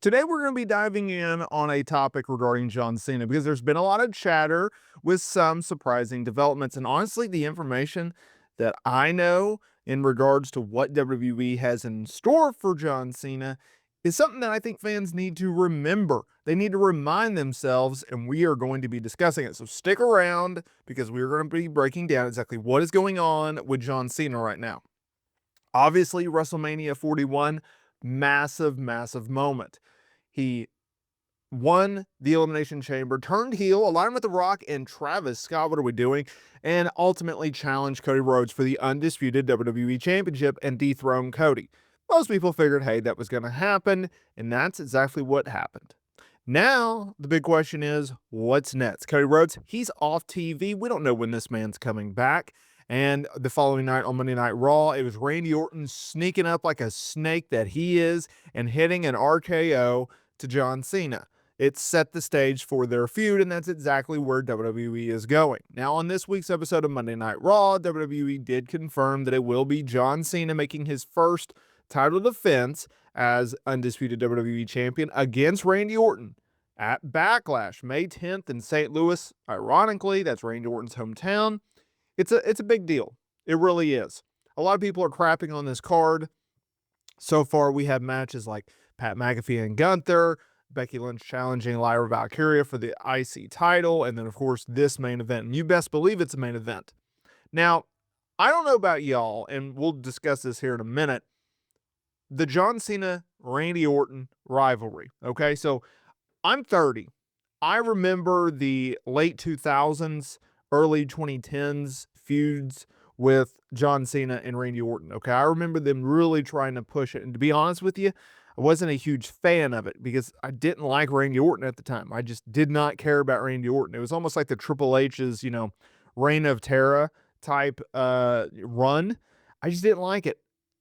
Today, we're going to be diving in on a topic regarding John Cena because there's been a lot of chatter with some surprising developments. And honestly, the information that I know in regards to what WWE has in store for John Cena is something that I think fans need to remember. They need to remind themselves, and we are going to be discussing it. So stick around because we're going to be breaking down exactly what is going on with John Cena right now. Obviously, WrestleMania 41, massive, massive moment. He won the Elimination Chamber, turned heel, aligned with The Rock and Travis Scott, what are we doing? And ultimately challenged Cody Rhodes for the undisputed WWE Championship and dethroned Cody. Most people figured, hey, that was going to happen, and that's exactly what happened. Now, the big question is, what's next? Cody Rhodes, he's off TV. We don't know when this man's coming back. And the following night on Monday Night Raw, it was Randy Orton sneaking up like a snake that he is and hitting an RKO to John Cena. It set the stage for their feud, and that's exactly where WWE is going. Now, on this week's episode of Monday Night Raw, WWE did confirm that it will be John Cena making his first title defense as undisputed WWE champion against Randy Orton at Backlash, May 10th in St. Louis. Ironically, that's Randy Orton's hometown. It's a big deal. It really is. A lot of people are crapping on this card. So far, we have matches like Pat McAfee and Gunther, Becky Lynch challenging Lyra Valkyria for the IC title, and then, of course, this main event. And you best believe it's a main event. Now, I don't know about y'all, and we'll discuss this here in a minute, the John Cena, Randy Orton rivalry. Okay, so I'm 30. I remember the late 2000s, early 2010s feuds with John Cena and Randy Orton. Okay, I remember them really trying to push it. And to be honest with you, I wasn't a huge fan of it because I didn't like Randy Orton at the time. I just did not care about Randy Orton. It was almost like the Triple H's, Reign of Terror type run. I just didn't like it.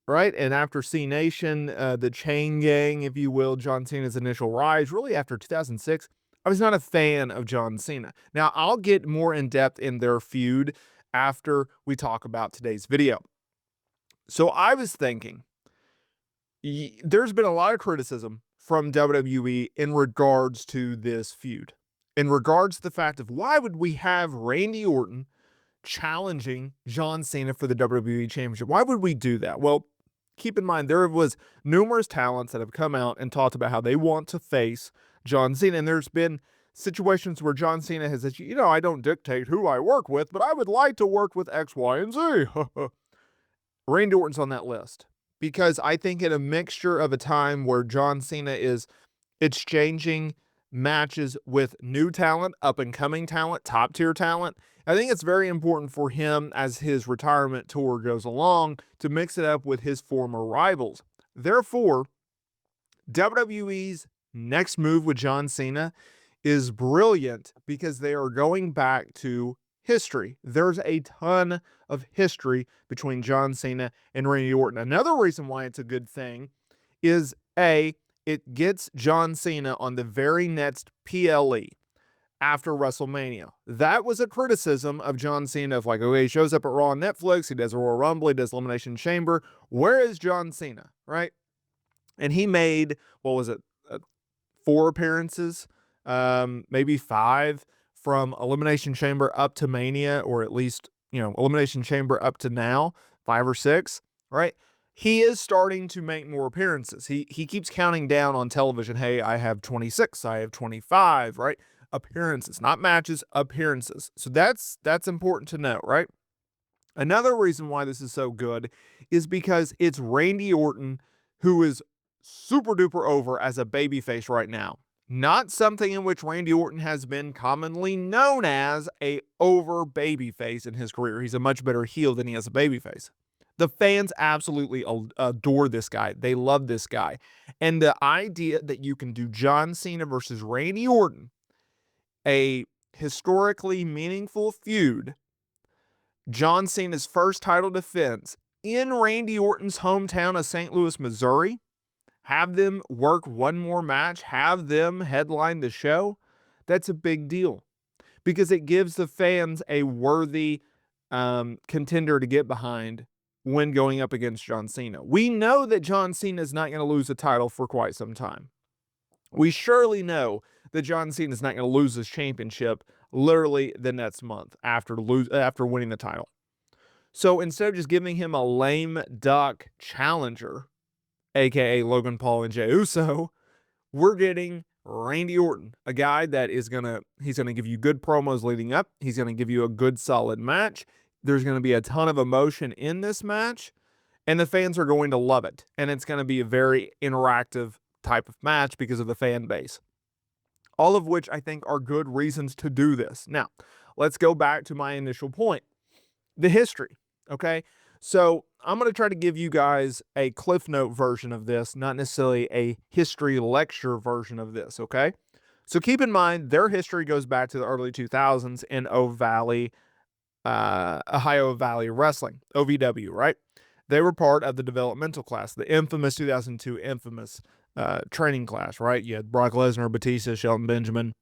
Right. And after Cenation, the chain gang, if you will, John Cena's initial rise, really after 2006, I was not a fan of John Cena. Now, I'll get more in depth in their feud after we talk about today's video. So I was thinking, there's been a lot of criticism from WWE in regards to this feud, in regards to the fact of why would we have Randy Orton challenging John Cena for the WWE Championship? Why would we do that? Well, keep in mind, there was numerous talents that have come out and talked about how they want to face John Cena. And there's been situations where John Cena has said, I don't dictate who I work with, but I would like to work with X, Y, and Z. Randy Orton's on that list because I think in a mixture of a time where John Cena is exchanging matches with new talent, up-and-coming talent, top-tier talent, I think it's very important for him as his retirement tour goes along to mix it up with his former rivals. Therefore, WWE's next move with John Cena is brilliant because they are going back to history. There's a ton of history between John Cena and Randy Orton. Another reason why it's a good thing is it gets John Cena on the very next PLE after WrestleMania. That was a criticism of John Cena of okay, he shows up at Raw on Netflix, he does a Royal Rumble, he does Elimination Chamber. Where is John Cena, right? And he made, 4 appearances, maybe 5 from Elimination Chamber up to Mania, or at least, Elimination Chamber up to now, 5 or 6, right? He is starting to make more appearances. He keeps counting down on television. Hey, I have 26, I have 25, right? Appearances, not matches, appearances. So that's important to know, right? Another reason why this is so good is because it's Randy Orton who is super duper over as a babyface right now. Not something in which Randy Orton has been commonly known as a over babyface in his career. He's a much better heel than he is a babyface. The fans absolutely adore this guy. They love this guy. And the idea that you can do John Cena versus Randy Orton, a historically meaningful feud, John Cena's first title defense in Randy Orton's hometown of St. Louis, Missouri, have them work one more match, have them headline the show, that's a big deal because it gives the fans a worthy contender to get behind when going up against John Cena. We know that John Cena is not going to lose the title for quite some time. We surely know that John Cena is not going to lose his championship literally the next month after winning the title. So instead of just giving him a lame duck challenger, aka Logan Paul and Jey Uso, we're getting Randy Orton, a guy that he's gonna give you good promos leading up. He's gonna give you a good solid match. There's gonna be a ton of emotion in this match, and the fans are going to love it. And it's gonna be a very interactive type of match because of the fan base. All of which I think are good reasons to do this. Now, let's go back to my initial point. The history, okay? So I'm going to try to give you guys a Cliff Note version of this, not necessarily a history lecture version of this, okay? So keep in mind, their history goes back to the early 2000s in Ohio Valley Wrestling, OVW, right? They were part of the developmental class, the infamous 2002 training class, right? You had Brock Lesnar, Batista, Shelton Benjamin,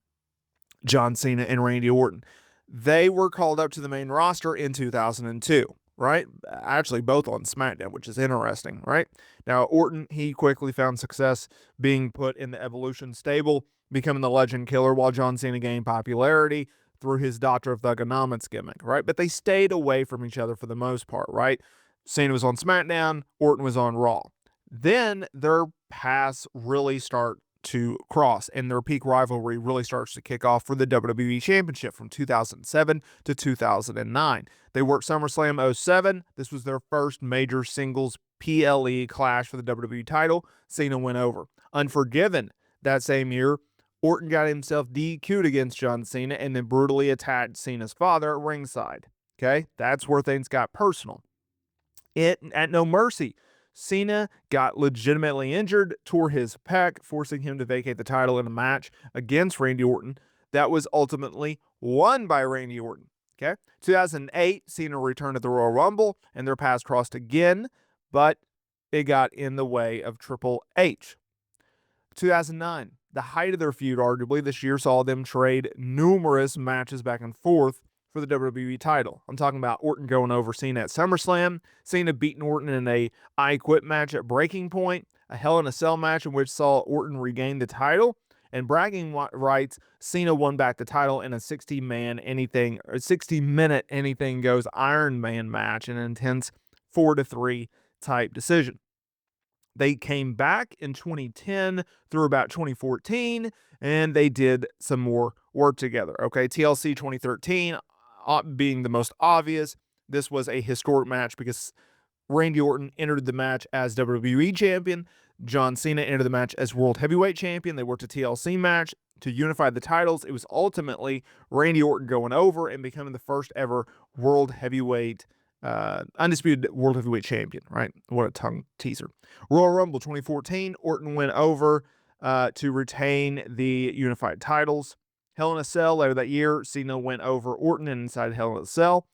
John Cena, and Randy Orton. They were called up to the main roster in 2002, right? Actually, both on SmackDown, which is interesting, right? Now, Orton, he quickly found success being put in the Evolution stable, becoming the Legend Killer, while John Cena gained popularity through his Doctor of Thugonomics gimmick, right? But they stayed away from each other for the most part, right? Cena was on SmackDown, Orton was on Raw. Then their paths really start to cross, and their peak rivalry really starts to kick off for the WWE Championship from 2007 to 2009. They worked SummerSlam 07. This was their first major singles PLE clash for the WWE title. Cena went over. Unforgiven that same year, Orton got himself DQ'd against John Cena and then brutally attacked Cena's father at ringside. Okay, that's where things got personal. At No Mercy, Cena got legitimately injured, tore his pec, forcing him to vacate the title in a match against Randy Orton that was ultimately won by Randy Orton. Okay, 2008, Cena returned to the Royal Rumble, and their paths crossed again, but it got in the way of Triple H. 2009, the height of their feud, arguably, this year saw them trade numerous matches back and forth for the WWE title. I'm talking about Orton going over Cena at SummerSlam, Cena beating Orton in a I Quit match at Breaking Point, a Hell in a Cell match in which saw Orton regain the title, and bragging rights, Cena won back the title in a 60-minute anything goes Iron Man match in an intense 4-3 type decision. They came back in 2010 through about 2014, and they did some more work together. Okay, TLC 2013 being the most obvious. This was a historic match because Randy Orton entered the match as WWE Champion. John Cena entered the match as World Heavyweight Champion. They worked a TLC match to unify the titles. It was ultimately Randy Orton going over and becoming the first ever undisputed World Heavyweight Champion, right? What a tongue teaser. Royal Rumble 2014, Orton went over to retain the unified titles. Hell in a Cell later that year, Cena went over Orton inside Hell in a Cell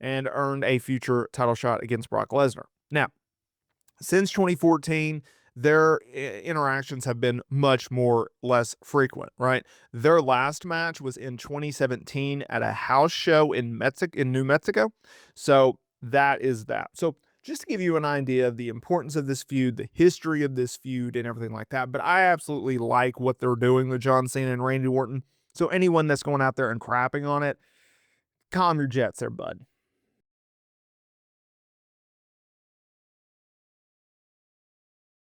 and earned a future title shot against Brock Lesnar. Now, since 2014, their interactions have been much less frequent, right? Their last match was in 2017 at a house show in New Mexico. So that is that. So just to give you an idea of the importance of this feud, the history of this feud, and everything like that. But I absolutely like what they're doing with John Cena and Randy Orton. So anyone that's going out there and crapping on it, calm your jets there, bud.